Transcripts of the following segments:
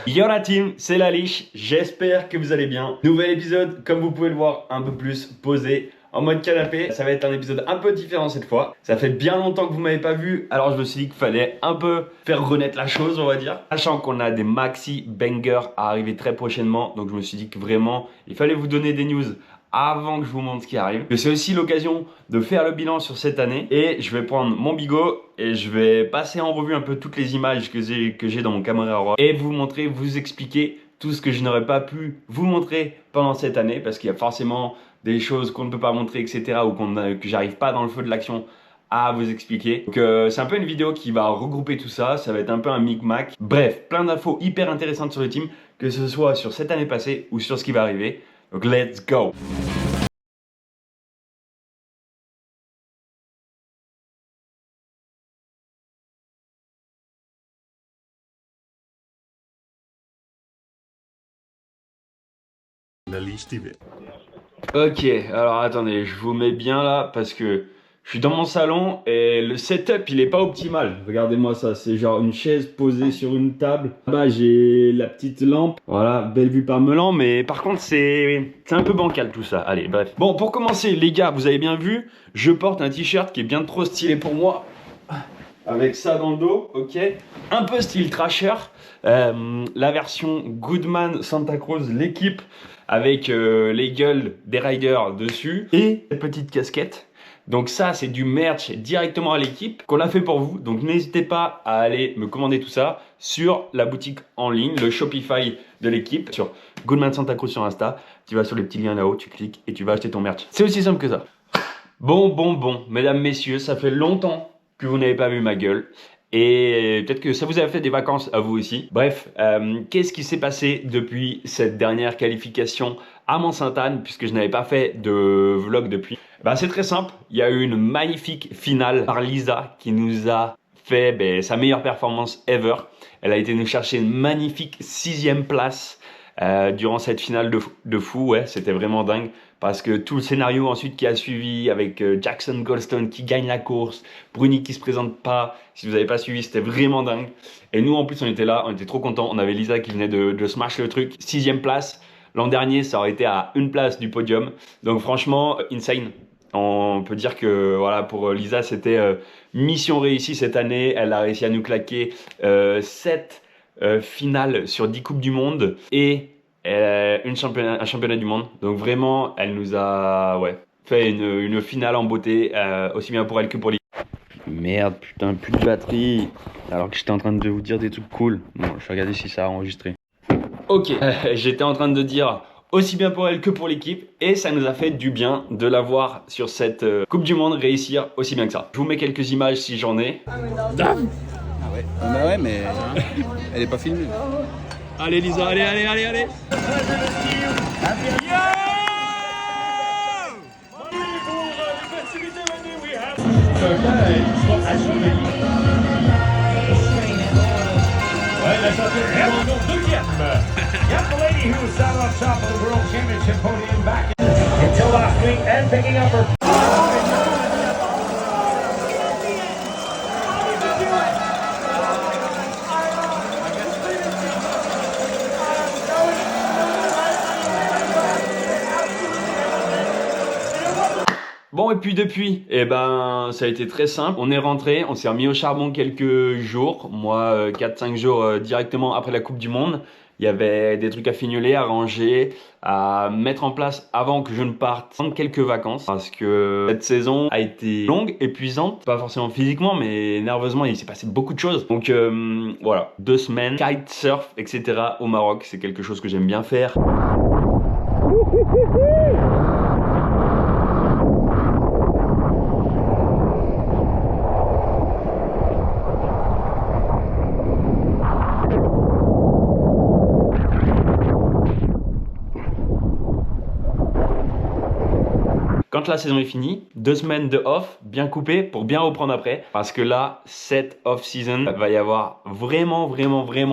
Yo la team, c'est la liche, j'espère que vous allez bien. Nouvel épisode, comme vous pouvez le voir, un peu plus posé, en mode canapé. Ça va être un épisode un peu différent cette fois. Ça fait bien longtemps que vous m'avez pas vu, alors je me suis dit qu'il fallait un peu faire renaître la chose, on va dire. Sachant qu'on a des maxi bangers à arriver très prochainement, donc je me suis dit que vraiment, il fallait vous donner des news avant que je vous montre ce qui arrive. C'est aussi l'occasion de faire le bilan sur cette année et je vais prendre mon bigot et je vais passer en revue un peu toutes les images que j'ai dans mon caméra raw et vous montrer, vous expliquer tout ce que je n'aurais pas pu vous montrer pendant cette année parce qu'il y a forcément des choses qu'on ne peut pas montrer, etc. ou que j'arrive pas dans le feu de l'action à vous expliquer. Donc c'est un peu une vidéo qui va regrouper tout ça, ça va être un peu un micmac. Bref, plein d'infos hyper intéressantes sur le team, que ce soit sur cette année passée ou sur ce qui va arriver. Donc let's go! La liste TV. Ok, alors attendez, je vous mets bien là parce que je suis dans mon salon et le setup il est pas optimal. Regardez-moi ça, c'est genre une chaise posée sur une table. Là-bas j'ai la petite lampe, voilà, belle vue par Melan, mais par contre c'est un peu bancal tout ça. Allez, bref. Bon, pour commencer les gars, vous avez bien vu, je porte un t-shirt qui est bien trop stylé pour moi. Avec ça dans le dos, ok. Un peu style Thrasher. La version Goodman Santa Cruz, l'équipe, avec les gueules des riders dessus. Et cette petite casquette. Donc ça, c'est du merch directement à l'équipe qu'on a fait pour vous. Donc n'hésitez pas à aller me commander tout ça sur la boutique en ligne, le Shopify de l'équipe, sur Goodman Santa Cruz sur Insta. Tu vas sur les petits liens là-haut, tu cliques et tu vas acheter ton merch. C'est aussi simple que ça. Bon, mesdames, messieurs, ça fait longtemps que vous n'avez pas vu ma gueule et peut-être que ça vous a fait des vacances à vous aussi. Bref, qu'est-ce qui s'est passé depuis cette dernière qualification à Mont-Sainte-Anne, puisque je n'avais pas fait de vlog depuis? C'est très simple, il y a eu une magnifique finale par Lisa qui nous a fait sa meilleure performance ever. Elle a été nous chercher une magnifique 6e place durant cette finale de fou, ouais, c'était vraiment dingue. Parce que tout le scénario ensuite qui a suivi avec Jackson Goldstone qui gagne la course, Bruni qui se présente pas, si vous n'avez pas suivi, c'était vraiment dingue. Et nous en plus on était là, on était trop contents, on avait Lisa qui venait de smash le truc, 6e place. L'an dernier ça aurait été à une place du podium, donc franchement insane. On peut dire que voilà, pour Lisa c'était mission réussie cette année, elle a réussi à nous claquer 7 finales sur 10 Coupes du Monde et un championnat du monde. Donc vraiment, elle nous a fait une finale en beauté, aussi bien pour elle que pour lui. Merde, putain, plus de batterie. Alors que j'étais en train de vous dire des trucs cool. Bon, je vais regarder si ça a enregistré. Ok, j'étais en train de dire aussi bien pour elle que pour l'équipe. Et ça nous a fait du bien de la voir sur cette Coupe du Monde réussir aussi bien que ça. Je vous mets quelques images si j'en ai. Ah ouais. Bah ouais, mais elle est pas filmée. Allez Lisa, allez. Young lady who sat on top of the World Championship podium back until last week and picking up her. Bon, et puis depuis, ça a été très simple. On est rentré, on s'est remis au charbon quelques jours. Moi, 4-5 jours directement après la Coupe du Monde. Il y avait des trucs à fignoler, à ranger, à mettre en place avant que je ne parte. Prendre quelques vacances parce que cette saison a été longue, épuisante. Pas forcément physiquement, mais nerveusement, il s'est passé beaucoup de choses. Donc voilà, 2 semaines, kitesurf, etc. au Maroc. C'est quelque chose que j'aime bien faire. Quand la saison est finie, 2 semaines de off, bien coupé pour bien reprendre après. Parce que là, cette off-season, va y avoir vraiment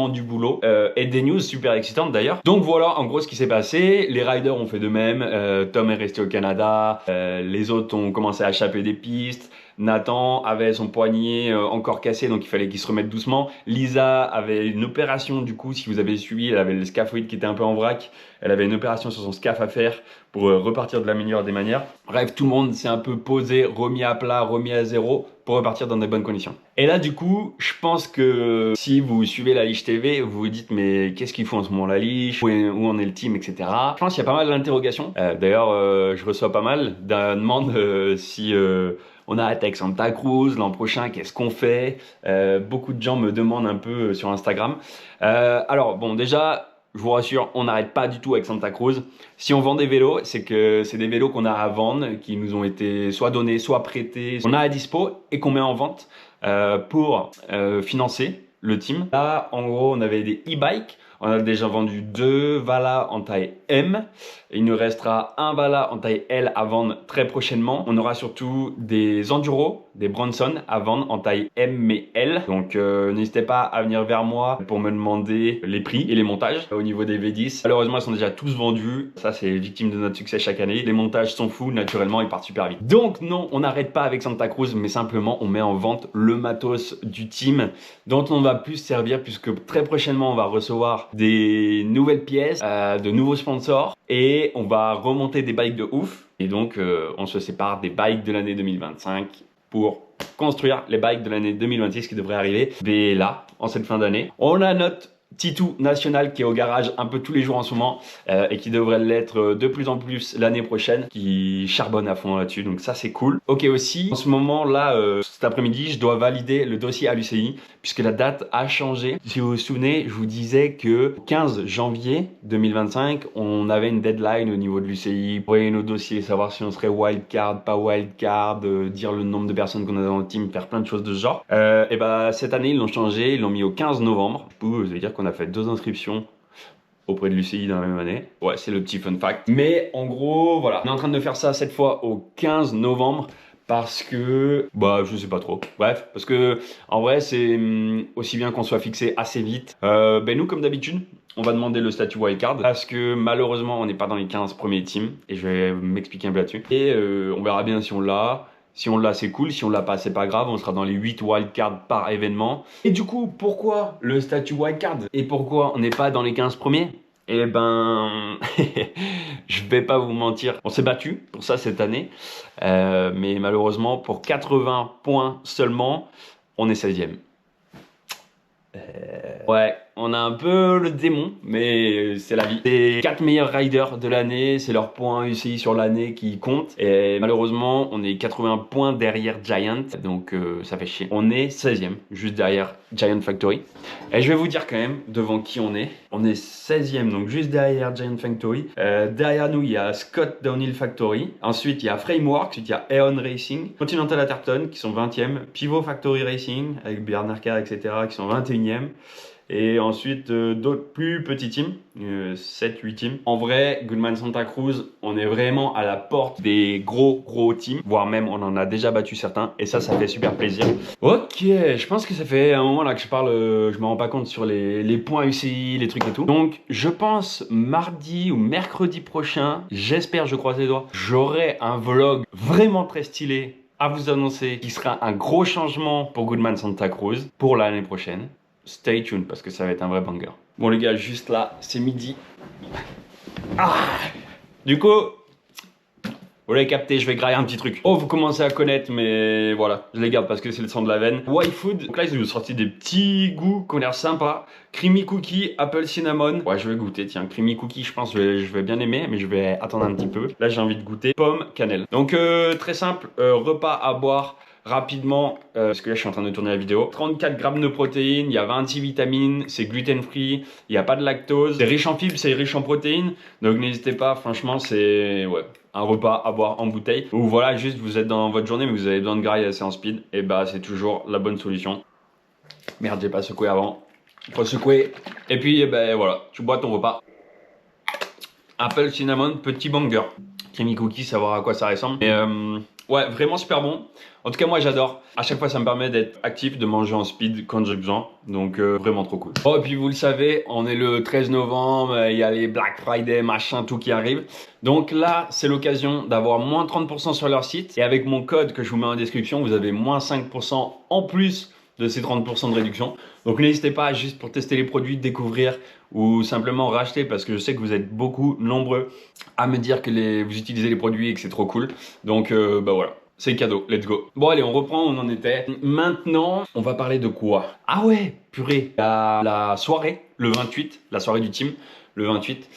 du boulot. Et des news super excitantes d'ailleurs. Donc voilà en gros ce qui s'est passé. Les riders ont fait de même. Tom est resté au Canada. Les autres ont commencé à échapper des pistes. Nathan avait son poignet encore cassé, donc il fallait qu'il se remette doucement. Lisa avait une opération, du coup, si vous avez suivi, elle avait le scaphoïde qui était un peu en vrac. Elle avait une opération sur son scaph à faire pour repartir de la meilleure des manières. Bref, tout le monde s'est un peu posé, remis à plat, remis à zéro pour repartir dans des bonnes conditions. Et là, du coup, je pense que si vous suivez la Liche TV, vous vous dites mais qu'est-ce qu'il faut en ce moment la Liche, où en est le team, etc. Je pense qu'il y a pas mal d'interrogations. D'ailleurs, je reçois pas mal de demandes si on arrête avec Santa Cruz l'an prochain, qu'est-ce qu'on fait? Beaucoup de gens me demandent un peu sur Instagram. Alors bon, déjà, je vous rassure, on n'arrête pas du tout avec Santa Cruz. Si on vend des vélos, c'est que c'est des vélos qu'on a à vendre, qui nous ont été soit donnés, soit prêtés, qu'on a à dispo et qu'on met en vente pour financer le team. Là, en gros, on avait des e-bikes. On a déjà vendu 2 Vala en taille M. Il nous restera un Vala en taille L à vendre très prochainement. On aura surtout des Enduro, des Bronson à vendre en taille M mais L. Donc n'hésitez pas à venir vers moi pour me demander les prix et les montages au niveau des V10. Malheureusement, ils sont déjà tous vendus. Ça, c'est victime de notre succès chaque année. Les montages sont fous, naturellement, ils partent super vite. Donc non, on n'arrête pas avec Santa Cruz, mais simplement, on met en vente le matos du team dont on va plus servir puisque très prochainement, on va recevoir des nouvelles pièces, de nouveaux sponsors et on va remonter des bikes de ouf. Et donc, on se sépare des bikes de l'année 2025 pour construire les bikes de l'année 2026 qui devraient arriver dès là, en cette fin d'année. On a notre Titou national qui est au garage un peu tous les jours en ce moment et qui devrait l'être de plus en plus l'année prochaine, qui charbonne à fond là-dessus, donc ça c'est cool. Ok, aussi en ce moment là cet après-midi je dois valider le dossier à l'UCI puisque la date a changé. Si vous vous souvenez, je vous disais que 15 janvier 2025 on avait une deadline au niveau de l'UCI pour envoyer nos dossiers, savoir si on serait wildcard, pas wildcard, dire le nombre de personnes qu'on a dans le team, faire plein de choses de ce genre. Et bah cette année ils l'ont changé, ils l'ont mis au 15 novembre. Du coup, ça veut dire qu'on a fait 2 inscriptions auprès de l'UCI dans la même année. Ouais, c'est le petit fun fact. Mais en gros, voilà. On est en train de faire ça cette fois au 15 novembre parce que... Bah, je sais pas trop. Bref, parce que en vrai, c'est aussi bien qu'on soit fixé assez vite. Ben nous, comme d'habitude, on va demander le statut wildcard parce que malheureusement, on n'est pas dans les 15 premiers teams. Et je vais m'expliquer un peu là-dessus. Et on verra bien si on l'a. Si on l'a, c'est cool. Si on l'a pas, c'est pas grave. On sera dans les 8 wildcards par événement. Et du coup, pourquoi le statut wildcard? Et pourquoi on n'est pas dans les 15 premiers? Eh ben, je vais pas vous mentir. On s'est battu pour ça cette année. Mais malheureusement, pour 80 points seulement, on est 16e. Ouais, on a un peu le démon, mais c'est la vie. Les 4 meilleurs riders de l'année, c'est leurs points UCI sur l'année qui comptent. Et malheureusement, on est 80 points derrière Giant, donc ça fait chier. On est 16e, juste derrière Giant Factory. Et je vais vous dire quand même devant qui on est. On est 16e, donc juste derrière Giant Factory. Derrière nous, il y a Scott Downhill Factory. Ensuite, il y a Framework, ensuite il y a Aeon Racing, Continental Atherton qui sont 20e, Pivot Factory Racing avec Bernard Carr, etc. qui sont 21e. Et ensuite d'autres plus petits teams, 7-8 teams. En vrai, Goodman Santa Cruz, on est vraiment à la porte des gros teams, voire même on en a déjà battu certains et ça fait super plaisir. Ok, je pense que ça fait un moment là que je parle, je me rends pas compte sur les points UCI, les trucs et tout. Donc je pense mardi ou mercredi prochain, j'espère, je croise les doigts, j'aurai un vlog vraiment très stylé à vous annoncer qui sera un gros changement pour Goodman Santa Cruz pour l'année prochaine. Stay tuned parce que ça va être un vrai banger. Bon les gars, juste là, c'est midi. Ah, du coup, vous l'avez capté, je vais grailler un petit truc. Oh, vous commencez à connaître, mais voilà, je les garde parce que c'est le sang de la veine. Y-Food, donc là ils nous ont sorti des petits goûts qui ont l'air sympas. Creamy Cookie, Apple Cinnamon. Ouais, je vais goûter, tiens, Creamy Cookie, je pense que je vais bien aimer, mais je vais attendre un petit peu. Là j'ai envie de goûter pomme, cannelle. Donc très simple, repas à boire rapidement, parce que là je suis en train de tourner la vidéo. 34 grammes de protéines, il y a 26 vitamines, c'est gluten free, il n'y a pas de lactose, c'est riche en fibres, c'est riche en protéines, donc n'hésitez pas, franchement c'est un repas à boire en bouteille. Ou voilà, juste vous êtes dans votre journée mais vous avez besoin de grailler assez en speed, et bah c'est toujours la bonne solution. Merde, j'ai pas secoué avant, il faut secouer, et puis ben voilà, tu bois ton repas. Apple Cinnamon, petit banger. Creamy Cookie, savoir à quoi ça ressemble. Et Ouais, vraiment super bon. En tout cas, moi j'adore. À chaque fois, ça me permet d'être actif, de manger en speed quand j'ai besoin. Donc vraiment trop cool. Bon, et puis vous le savez, on est le 13 novembre, il y a les Black Friday, machin, tout qui arrive. Donc là, c'est l'occasion d'avoir moins 30% sur leur site. Et avec mon code que je vous mets en description, vous avez moins 5% en plus de ces 30% de réduction. Donc n'hésitez pas, juste pour tester les produits, découvrir ou simplement racheter, parce que je sais que vous êtes beaucoup nombreux à me dire que vous utilisez les produits et que c'est trop cool. Donc bah voilà. C'est cadeau, let's go. Bon allez, on reprend, on en était. Maintenant, on va parler de quoi? Ah ouais, purée. Il y a la soirée, le 28, la soirée du team, le 28.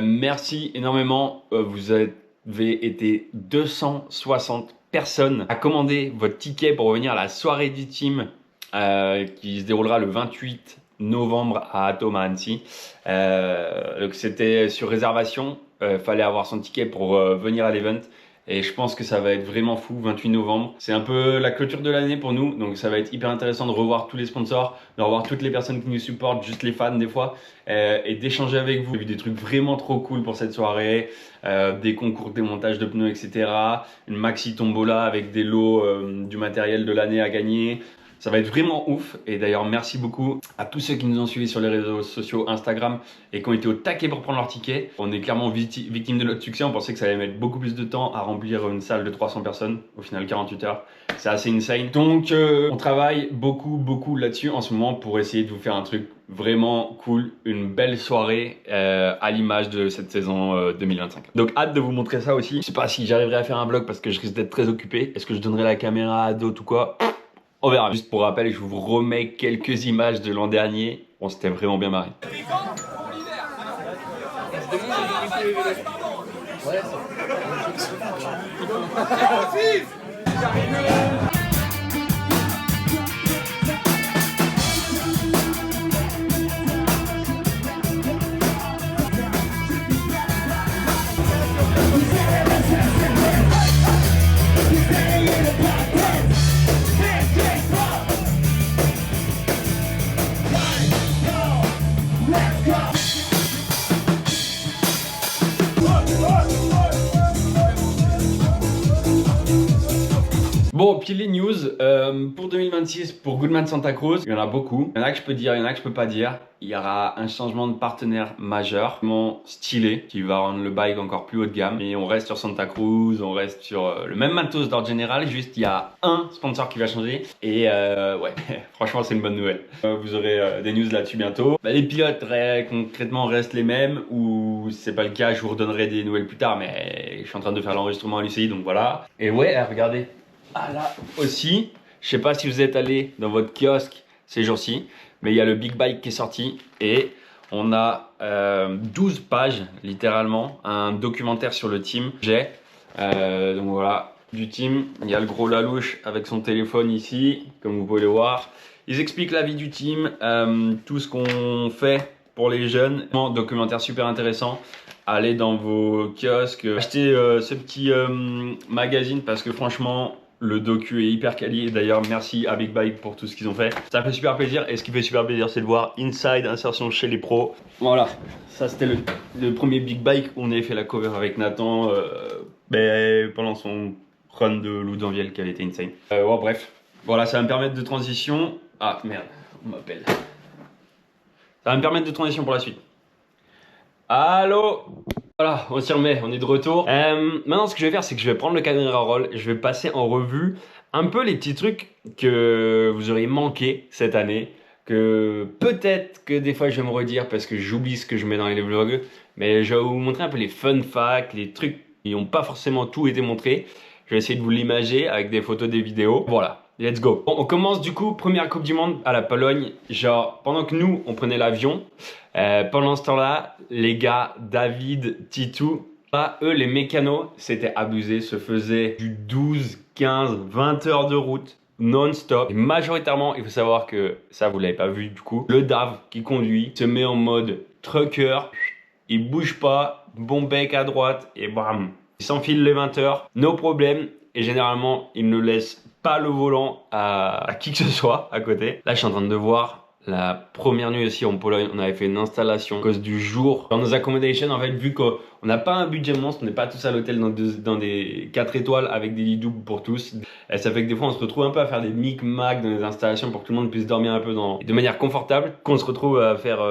Merci énormément, vous avez été 260 personnes à commander votre ticket pour venir à la soirée du team qui se déroulera le 28 novembre à Atom à Annecy. Donc c'était sur réservation, fallait avoir son ticket pour venir à l'event. Et je pense que ça va être vraiment fou, 28 novembre. C'est un peu la clôture de l'année pour nous, donc ça va être hyper intéressant de revoir tous les sponsors, de revoir toutes les personnes qui nous supportent, juste les fans des fois, et d'échanger avec vous. J'ai vu des trucs vraiment trop cool pour cette soirée, des concours de montage de pneus, etc. Une maxi tombola avec des lots du matériel de l'année à gagner. Ça va être vraiment ouf. Et d'ailleurs, merci beaucoup à tous ceux qui nous ont suivis sur les réseaux sociaux, Instagram, et qui ont été au taquet pour prendre leur ticket. On est clairement victime de notre succès. On pensait que ça allait mettre beaucoup plus de temps à remplir une salle de 300 personnes. Au final, 48 heures. C'est assez insane. Donc, on travaille beaucoup là-dessus en ce moment pour essayer de vous faire un truc vraiment cool. Une belle soirée à l'image de cette saison 2025. Donc, hâte de vous montrer ça aussi. Je sais pas si j'arriverai à faire un vlog parce que je risque d'être très occupé. Est-ce que je donnerai la caméra à d'autres ou quoi? On verra. Juste pour rappel, je vous remets quelques images de l'an dernier. On s'était vraiment bien marré. Bon, puis les news, pour 2026, pour Goodman Santa Cruz, il y en a beaucoup. Il y en a que je peux dire, il y en a que je peux pas dire. Il y aura un changement de partenaire majeur, vraiment stylé, qui va rendre le bike encore plus haut de gamme. Et on reste sur Santa Cruz, on reste sur le même matos d'ordre général, juste il y a un sponsor qui va changer. Et ouais, franchement c'est une bonne nouvelle. Vous aurez des news là-dessus bientôt. Bah, les pilotes concrètement restent les mêmes, ou si c'est pas le cas, je vous redonnerai des nouvelles plus tard, mais je suis en train de faire l'enregistrement à l'UCI, donc voilà. Et ouais, regardez. Ah là aussi, je sais pas si vous êtes allé dans votre kiosque ces jours-ci, mais il y a le Big Bike qui est sorti et on a 12 pages littéralement, un documentaire sur le team. Donc voilà, du team, il y a le gros Lalouche avec son téléphone ici, comme vous pouvez le voir. Ils expliquent la vie du team, tout ce qu'on fait pour les jeunes. Un documentaire super intéressant. Allez dans vos kiosques, achetez ce petit magazine parce que franchement, le docu est hyper quali. D'ailleurs, merci à Big Bike pour tout ce qu'ils ont fait. Ça fait super plaisir. Et ce qui fait super plaisir, c'est de voir Inside Insertion chez les pros. Voilà, ça c'était le premier Big Bike où on avait fait la cover avec Nathan pendant son run de Loudanviel qui avait été insane. Ouais, bref, voilà, ça va me permettre de transition. Ah merde, on m'appelle. Ça va me permettre de transition pour la suite. Allô? Voilà, on s'y remet, on est de retour. Maintenant, ce que je vais faire, c'est que je vais prendre le caméra roll et je vais passer en revue un peu les petits trucs que vous auriez manqué cette année. Que peut-être que des fois je vais me redire parce que j'oublie ce que je mets dans les vlogs. Mais je vais vous montrer un peu les fun facts, les trucs qui n'ont pas forcément tout été montrés. Je vais essayer de vous l'imager avec des photos, des vidéos. Voilà. Let's go. Bon, on commence du coup, première Coupe du Monde à la Pologne. Genre, pendant que nous, on prenait l'avion, pendant ce temps-là, les gars, David, Titou, eux, les mécanos, c'était abusé, se faisaient du 12, 15, 20 heures de route non-stop. Et majoritairement, il faut savoir que, ça vous l'avez pas vu du coup, le DAV qui conduit se met en mode trucker, il bouge pas, bon bec à droite et bam. Il s'enfile les 20 heures, no problème. Et généralement, il ne laisse pas le volant à qui que ce soit à côté. Là, je suis en train de voir La première nuit aussi en Pologne, on avait fait une installation à cause du jour. Dans nos accommodations, en fait, vu qu'on n'a pas un budget monstre, on n'est pas tous à l'hôtel dans des 4 étoiles avec des lits doubles pour tous. Et ça fait que des fois, on se retrouve un peu à faire des micmacs dans les installations pour que tout le monde puisse dormir un peu de manière confortable. Qu'on se retrouve à faire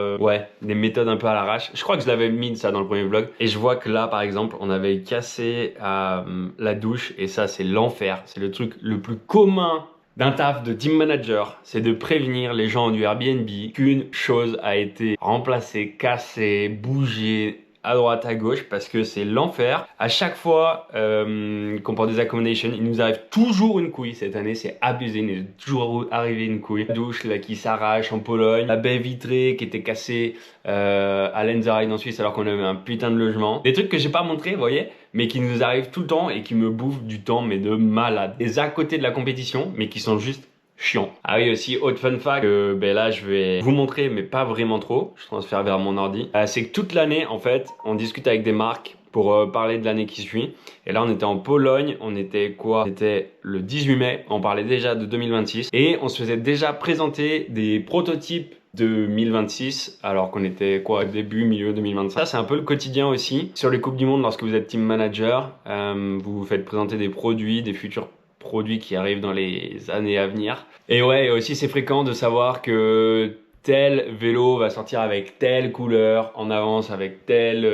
des méthodes un peu à l'arrache. Je crois que je l'avais mis ça dans le premier vlog. Et je vois que là, par exemple, on avait cassé la douche. Et ça, c'est l'enfer. C'est le truc le plus commun d'un taf de team manager, c'est de prévenir les gens du Airbnb qu'une chose a été remplacée, cassée, bougée à droite, à gauche, parce que c'est l'enfer. À chaque fois qu'on prend des accommodations, il nous arrive toujours une couille. Cette année, c'est abusé, il nous est toujours arrivé une couille. La douche là, qui s'arrache en Pologne, la baie vitrée qui était cassée à Lenzerheide en Suisse alors qu'on avait un putain de logement. Des trucs que j'ai pas montré, vous voyez, mais qui nous arrivent tout le temps et qui me bouffent du temps, mais de malade. Des à côté de la compétition, mais qui sont juste chiant. Ah oui, aussi, autre fun fact que là je vais vous montrer, mais pas vraiment trop. Je transfère vers mon ordi. C'est que toute l'année, en fait, on discute avec des marques pour parler de l'année qui suit. Et là, on était en Pologne. On était quoi? C'était le 18 mai. On parlait déjà de 2026. Et on se faisait déjà présenter des prototypes 2026 alors qu'on était quoi, début, milieu 2025. Ça c'est un peu le quotidien aussi. Sur les Coupes du Monde, lorsque vous êtes team manager, vous vous faites présenter des produits, des futurs produits qui arrivent dans les années à venir. Et ouais, aussi c'est fréquent de savoir que tel vélo va sortir avec telle couleur, en avance avec tel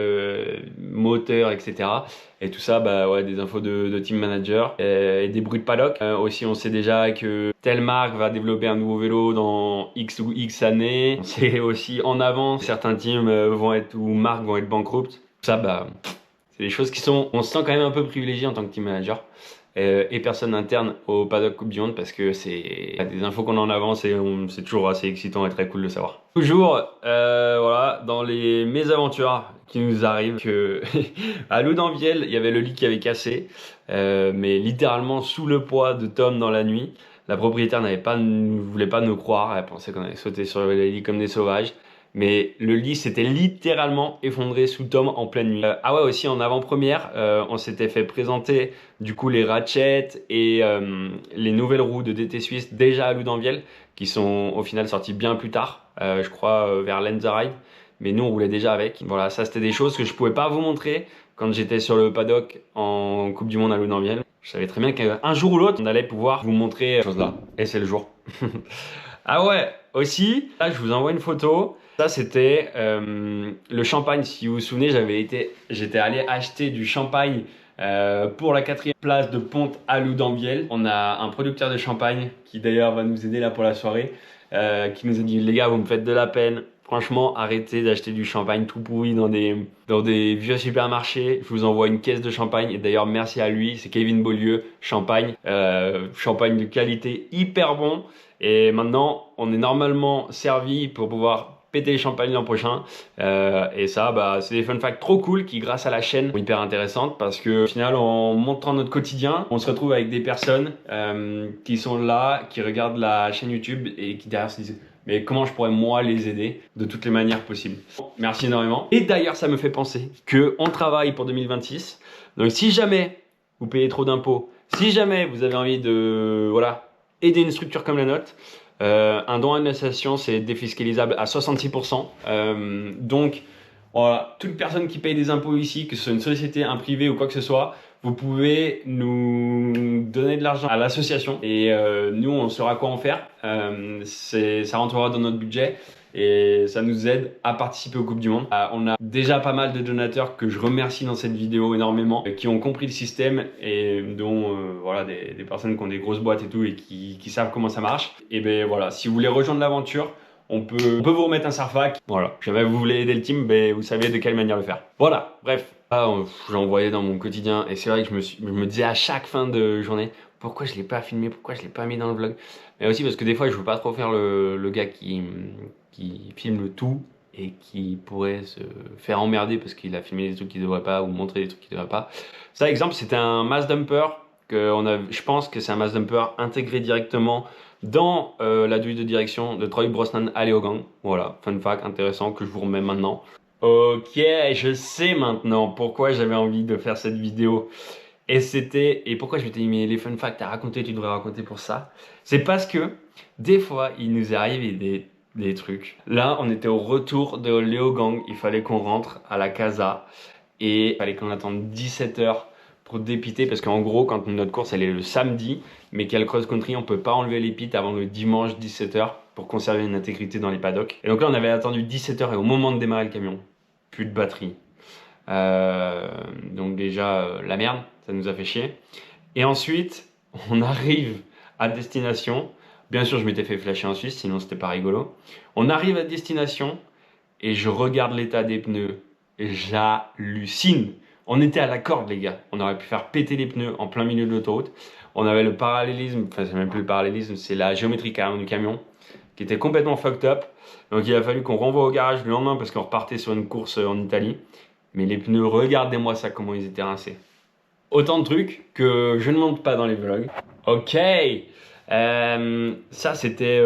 moteur, etc. Et tout ça, des infos de team manager et des bruits de paddock. Aussi, on sait déjà que telle marque va développer un nouveau vélo dans X ou X années. On sait aussi en avance, certains teams ou marques vont être bankruptes. Ça, c'est des choses qui sont... On se sent quand même un peu privilégié en tant que team manager. Et personne interne au paddock Coupe du Monde parce que c'est des infos qu'on a en avance et c'est toujours assez excitant et très cool de savoir. Toujours dans les mésaventures qui nous arrivent que à Loudanviel il y avait le lit qui avait cassé mais littéralement sous le poids de Tom dans la nuit. La propriétaire ne voulait pas nous croire, elle pensait qu'on allait sauter sur le lit comme des sauvages. Mais le lit s'était littéralement effondré sous Tom en pleine nuit. Ah ouais, aussi en avant-première, on s'était fait présenter du coup les ratchets et les nouvelles roues de DT Suisse déjà à Loudanviel qui sont au final sorties bien plus tard, je crois vers Lenzerheide. Mais nous on roulait déjà avec. Voilà, ça c'était des choses que je pouvais pas vous montrer quand j'étais sur le paddock en Coupe du Monde à Loudanviel. Je savais très bien qu'un jour ou l'autre on allait pouvoir vous montrer ces choses-là. Et c'est le jour. Ah ouais, aussi, là je vous envoie une photo. Ça c'était le champagne, si vous vous souvenez, j'étais allé acheter du champagne pour la 4e place de Ponte à Loudanviel. On a un producteur de champagne qui d'ailleurs va nous aider là pour la soirée, qui nous a dit les gars vous me faites de la peine, franchement arrêtez d'acheter du champagne tout pourri dans des vieux supermarchés, je vous envoie une caisse de champagne et d'ailleurs merci à lui, c'est Kevin Beaulieu, champagne de qualité hyper bon et maintenant on est normalement servi pour pouvoir péter les champagnes l'an prochain et ça c'est des fun facts trop cool qui grâce à la chaîne sont hyper intéressantes parce que au final en montrant notre quotidien on se retrouve avec des personnes qui sont là, qui regardent la chaîne YouTube et qui derrière se disent mais comment je pourrais moi les aider de toutes les manières possibles. Merci énormément. Et d'ailleurs ça me fait penser qu'on travaille pour 2026, donc si jamais vous payez trop d'impôts, si jamais vous avez envie de aider une structure comme la nôtre, un don à une association c'est défiscalisable à 66%. Donc voilà, toute personne qui paye des impôts ici, que ce soit une société, un privé ou quoi que ce soit, vous pouvez nous donner de l'argent à l'association et nous on saura quoi en faire. Ça rentrera dans notre budget et ça nous aide à participer aux Coupes du Monde. On a déjà pas mal de donateurs que je remercie dans cette vidéo énormément, qui ont compris le système et dont des personnes qui ont des grosses boîtes et tout et qui savent comment ça marche. Et voilà, si vous voulez rejoindre l'aventure, on peut vous remettre un Sarfac. Voilà, si jamais vous voulez aider le team, vous savez de quelle manière le faire. Voilà, bref. J'en voyais dans mon quotidien et c'est vrai que je me disais à chaque fin de journée pourquoi je l'ai pas filmé, pourquoi je l'ai pas mis dans le vlog. Mais aussi parce que des fois je veux pas trop faire le gars qui filme le tout et qui pourrait se faire emmerder parce qu'il a filmé des trucs qu'il devrait pas ou montrer des trucs qu'il devrait pas. Ça exemple c'était un mass dumper je pense que c'est un mass dumper intégré directement dans la douille de direction de Troy Brosnan à Leogang. Voilà, fun fact intéressant que je vous remets maintenant. Ok, je sais maintenant pourquoi j'avais envie de faire cette vidéo. Et pourquoi je m'étais dit mais les fun facts à raconter, tu devrais raconter pour ça. C'est parce que des fois il nous arrive des des trucs. Là, on était au retour de Léogang. Il fallait qu'on rentre à la casa et il fallait qu'on attende 17 h pour dépiter parce qu'en gros, quand notre course elle est le samedi, mais qu'elle cross-country, on peut pas enlever les pits avant le dimanche 17 h pour conserver une intégrité dans les paddocks. Et donc là, on avait attendu 17 h et au moment de démarrer le camion, plus de batterie. Donc déjà, la merde, ça nous a fait chier. Et ensuite, on arrive à destination. Bien sûr, je m'étais fait flasher en Suisse, sinon c'était pas rigolo. On arrive à destination et je regarde l'état des pneus et j'hallucine. On était à la corde, les gars. On aurait pu faire péter les pneus en plein milieu de l'autoroute. On avait le parallélisme, enfin c'est même plus le parallélisme, c'est la géométrie carrément du camion qui était complètement fucked up. Donc il a fallu qu'on renvoie au garage le lendemain parce qu'on repartait sur une course en Italie. Mais les pneus, regardez-moi ça, comment ils étaient rincés. Autant de trucs que je ne montre pas dans les vlogs. Ok, ça c'était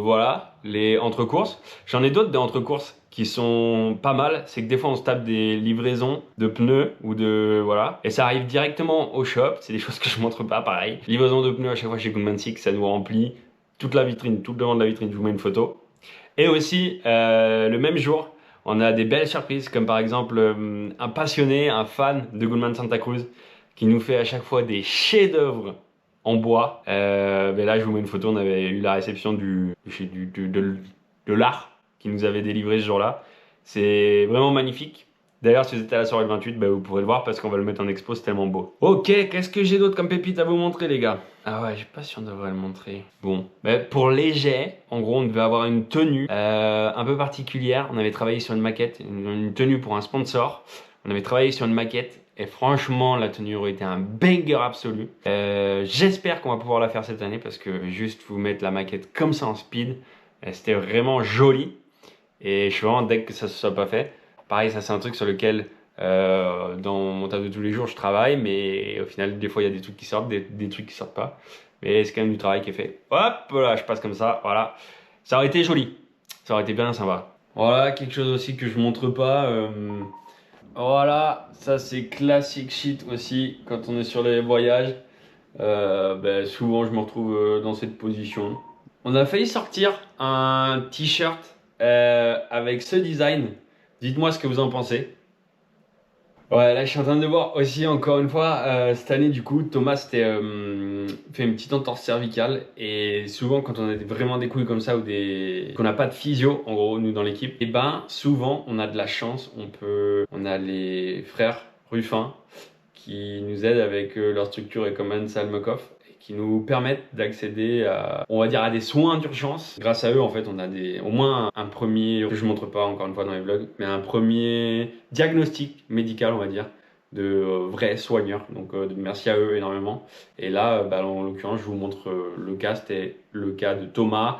voilà les entre-courses. J'en ai d'autres des entre-courses qui sont pas mal. C'est que des fois on se tape des livraisons de pneus ou de voilà. Et ça arrive directement au shop. C'est des choses que je montre pas pareil. Livraison de pneus à chaque fois chez Goodman Six, ça nous remplit toute la vitrine, tout le devant de la vitrine. Je vous mets une photo. Et aussi le même jour, on a des belles surprises comme par exemple un passionné, un fan de Goodman Santa Cruz qui nous fait à chaque fois des chefs-d'œuvre en bois. Mais là, je vous mets une photo. On avait eu la réception de l'art qui nous avait délivré ce jour-là. C'est vraiment magnifique. D'ailleurs, si vous êtes à la soirée le 28, vous pourrez le voir parce qu'on va le mettre en expo, c'est tellement beau. Ok, qu'est-ce que j'ai d'autre comme pépite à vous montrer, les gars? Ah ouais, je sais pas si on devrait le montrer. Bon, pour les jets, en gros, on devait avoir une tenue un peu particulière. On avait travaillé sur une maquette, une tenue pour un sponsor. On avait travaillé sur une maquette. Et franchement, la tenue aurait été un banger absolu. J'espère qu'on va pouvoir la faire cette année parce que juste vous mettre la maquette comme ça en speed, c'était vraiment joli. Et je suis vraiment deg que ça ne soit pas fait. Pareil, ça c'est un truc sur lequel dans mon taf de tous les jours je travaille, mais au final des fois il y a des trucs qui sortent, des trucs qui sortent pas. Mais c'est quand même du travail qui est fait. Hop, voilà, je passe comme ça, voilà. Ça aurait été joli, ça aurait été bien sympa. Voilà, quelque chose aussi que je montre pas. Voilà, ça c'est classique shit aussi quand on est sur les voyages. Souvent je me retrouve dans cette position. On a failli sortir un t-shirt avec ce design. Dites-moi ce que vous en pensez. Ouais, là je suis en train de voir aussi encore une fois cette année du coup Thomas fait une petite entorse cervicale et souvent quand on a vraiment des couilles comme ça ou qu'on n'a pas de physio en gros nous dans l'équipe, et souvent on a de la chance, on a les frères Ruffin qui nous aident avec leur structure et comme Anne Salmokov qui nous permettent d'accéder à, on va dire, à des soins d'urgence. Grâce à eux, en fait, on a au moins un premier, que je montre pas encore une fois dans les vlogs, mais un premier diagnostic médical, on va dire, de vrais soigneurs. Donc, merci à eux énormément. Et là, en l'occurrence, je vous montre le cas. C'était le cas de Thomas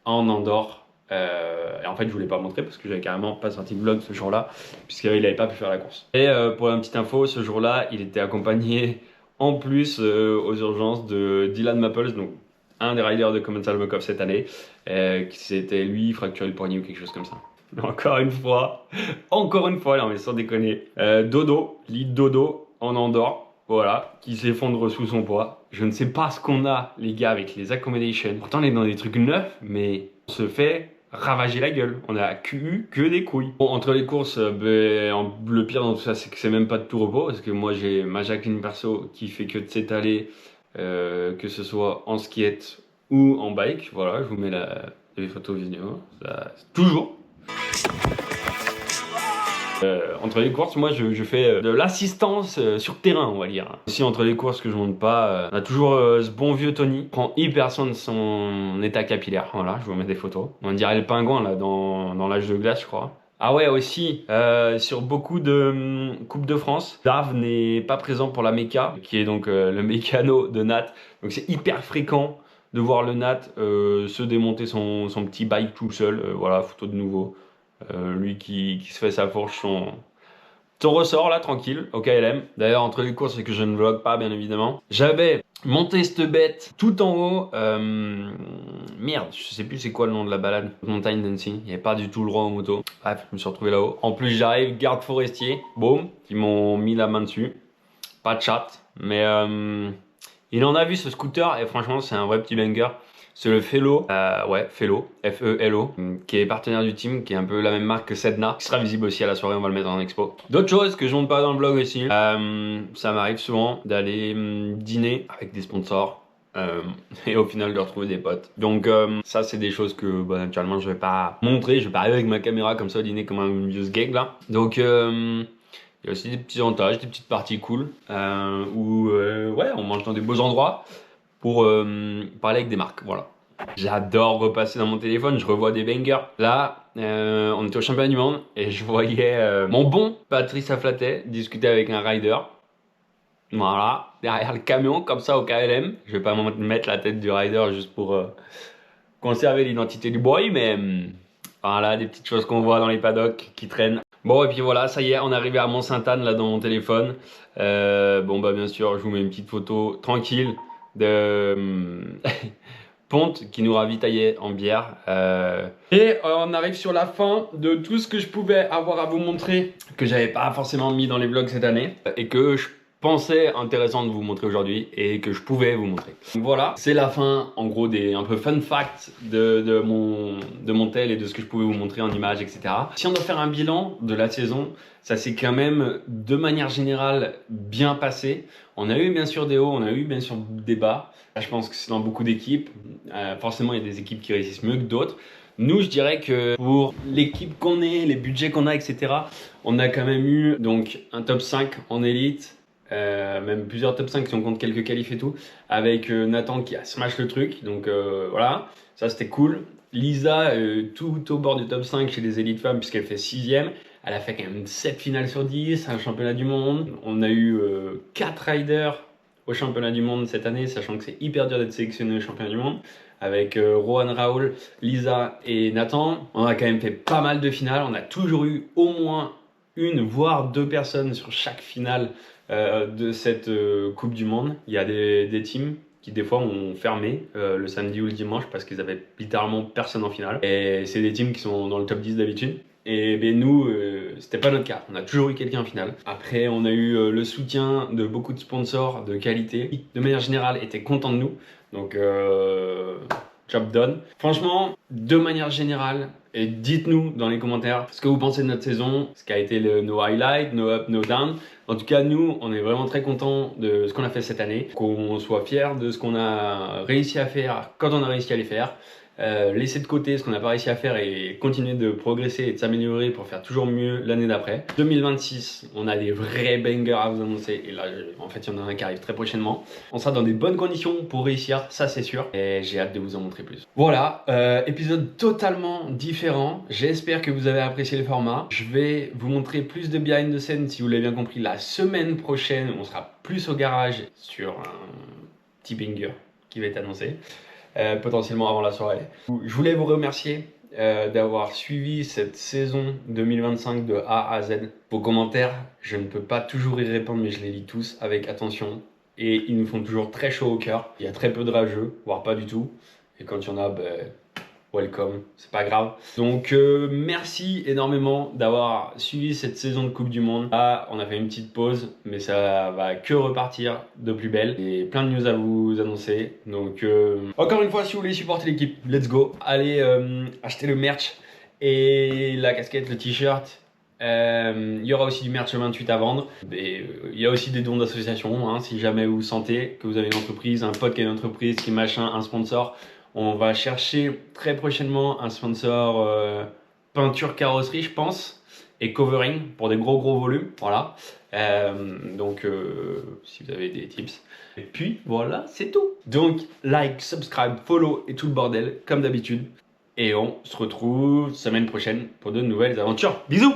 en Andorre. Et en fait, je voulais pas montrer parce que j'avais carrément pas sorti de vlog ce jour-là, puisqu'il avait pas pu faire la course. Et pour une petite info, ce jour-là, il était accompagné en plus aux urgences de Dylan Maples, donc un des riders de Common Salmokov cette année, qui s'était lui fracturé le poignet ou quelque chose comme ça. Encore une fois, là, mais sans déconner, lead Dodo en Andorre, voilà, qui s'effondre sous son poids. Je ne sais pas ce qu'on a, les gars, avec les accommodations. Pourtant, on est dans des trucs neufs, mais on se fait ravager la gueule. On a eu que des couilles. Bon, entre les courses, le pire dans tout ça, c'est que c'est même pas de tout repos, parce que moi, j'ai ma Jacqueline perso qui fait que de s'étaler, que ce soit en skate ou en bike. Voilà, je vous mets les photos vidéo. Toujours. Entre les courses, moi je fais de l'assistance sur terrain, on va dire. Aussi entre les courses que je monte pas, on a toujours ce bon vieux Tony, qui prend hyper soin de son état capillaire. Voilà, je vous mets des photos. On dirait le pingouin là dans l'âge de glace, je crois. Ah ouais, aussi, sur beaucoup de Coupes de France, Dave n'est pas présent pour la méca, qui est donc le mécano de Nat. Donc c'est hyper fréquent de voir le Nat se démonter son petit bike tout seul. Voilà, photo de nouveau. Lui qui se fait sa fourche, son ressort là, tranquille, au KLM. D'ailleurs, entre les courses, c'est que je ne vlog pas, bien évidemment. J'avais monté cette bête tout en haut. Merde, je sais plus c'est quoi le nom de la balade. Montagne Dancing. Il n'y avait pas du tout le droit aux motos. Bref, je me suis retrouvé là-haut. En plus, j'arrive, garde forestier, boum, qui m'ont mis la main dessus. Pas de chat, mais il en a vu ce scooter et franchement, c'est un vrai petit banger. C'est le Fellow, Fellow, F-E-L-O, qui est partenaire du team, qui est un peu la même marque que Sedna, qui sera visible aussi à la soirée, on va le mettre en expo. D'autres choses que je montre pas dans le vlog aussi, ça m'arrive souvent d'aller dîner avec des sponsors. Et au final de retrouver des potes. Donc ça c'est des choses que naturellement je vais pas montrer, je vais pas arriver avec ma caméra comme ça au dîner comme un vieux gag là. Donc il y a aussi des petits avantages, des petites parties cool où ouais on mange dans des beaux endroits pour parler avec des marques, voilà. J'adore repasser dans mon téléphone, je revois des bangers. Là, on était au championnat du monde et je voyais mon bon Patrice Aflatet discuter avec un rider. Voilà, derrière le camion, comme ça au KLM. Je vais pas mettre la tête du rider juste pour conserver l'identité du boy, mais voilà, des petites choses qu'on voit dans les paddocks qui traînent. Bon, et puis voilà, ça y est, on est arrivé à Mont-Sainte-Anne là dans mon téléphone. Bon, bah bien sûr, je vous mets une petite photo tranquille de Ponte qui nous ravitaillait en bière. Et on arrive sur la fin de tout ce que je pouvais avoir à vous montrer, que j'avais pas forcément mis dans les vlogs cette année, et que je pensais intéressant de vous montrer aujourd'hui et que je pouvais vous montrer. Voilà, c'est la fin en gros des un peu fun facts de mon tel et de ce que je pouvais vous montrer en images, etc. Si on doit faire un bilan de la saison, ça s'est quand même de manière générale bien passé. On a eu bien sûr des hauts, on a eu bien sûr des bas. Là, je pense que c'est dans beaucoup d'équipes. Forcément, il y a des équipes qui réussissent mieux que d'autres. Nous, je dirais que pour l'équipe qu'on est, les budgets qu'on a, etc., on a quand même eu donc un top 5 en élite. Même plusieurs top 5 si on compte quelques qualifs et tout, avec Nathan qui a smash le truc, donc voilà, ça c'était cool. Lisa, tout au bord du top 5 chez les élites femmes, puisqu'elle fait 6ème, elle a fait quand même 7 finales sur 10, un championnat du monde. On a eu 4 riders au championnat du monde cette année, sachant que c'est hyper dur d'être sélectionné au championnat du monde, avec Rohan Raoul, Lisa et Nathan. On a quand même fait pas mal de finales, on a toujours eu au moins une voire deux personnes sur chaque finale de cette Coupe du Monde. Il y a des teams qui des fois ont fermé le samedi ou le dimanche parce qu'ils avaient littéralement personne en finale. Et c'est des teams qui sont dans le top 10 d'habitude. Et ben nous, c'était pas notre cas. On a toujours eu quelqu'un en finale. Après, on a eu le soutien de beaucoup de sponsors de qualité qui, de manière générale, étaient contents de nous. Donc, job done. Franchement, de manière générale, et dites-nous dans les commentaires ce que vous pensez de notre saison, ce qu'a été nos highlights, nos up, nos down. En tout cas, nous, on est vraiment très contents de ce qu'on a fait cette année, qu'on soit fiers de ce qu'on a réussi à faire quand on a réussi à les faire. Laisser de côté ce qu'on n'a pas réussi à faire et continuer de progresser et de s'améliorer pour faire toujours mieux l'année d'après. 2026, on a des vrais bangers à vous annoncer et là en fait il y en a un qui arrive très prochainement. On sera dans des bonnes conditions pour réussir, ça c'est sûr, et j'ai hâte de vous en montrer plus. Voilà, épisode totalement différent, j'espère que vous avez apprécié le format. Je vais vous montrer plus de behind the scene si vous l'avez bien compris la semaine prochaine. On sera plus au garage sur un petit banger qui va être annoncé. Potentiellement avant la soirée. Je voulais vous remercier d'avoir suivi cette saison 2025 de A à Z. Vos commentaires, je ne peux pas toujours y répondre, mais je les lis tous avec attention et ils nous font toujours très chaud au cœur. Il y a très peu de rageux, voire pas du tout. Et quand il y en a, welcome, c'est pas grave. Donc merci énormément d'avoir suivi cette saison de Coupe du Monde. Là, on a fait une petite pause, mais ça va que repartir de plus belle. Et plein de news à vous annoncer. Donc encore une fois, si vous voulez supporter l'équipe, let's go. Allez acheter le merch et la casquette, le t-shirt. Il y aura aussi du merch 28 à vendre. Et il y a aussi des dons d'associations. Hein, si jamais vous sentez que vous avez une entreprise, un pote qui a une entreprise, qui machin, un sponsor. On va chercher très prochainement un sponsor peinture carrosserie, je pense, et covering pour des gros volumes. Voilà. Donc, si vous avez des tips. Et puis, voilà, c'est tout. Donc, like, subscribe, follow et tout le bordel, comme d'habitude. Et on se retrouve semaine prochaine pour de nouvelles aventures. Bisous!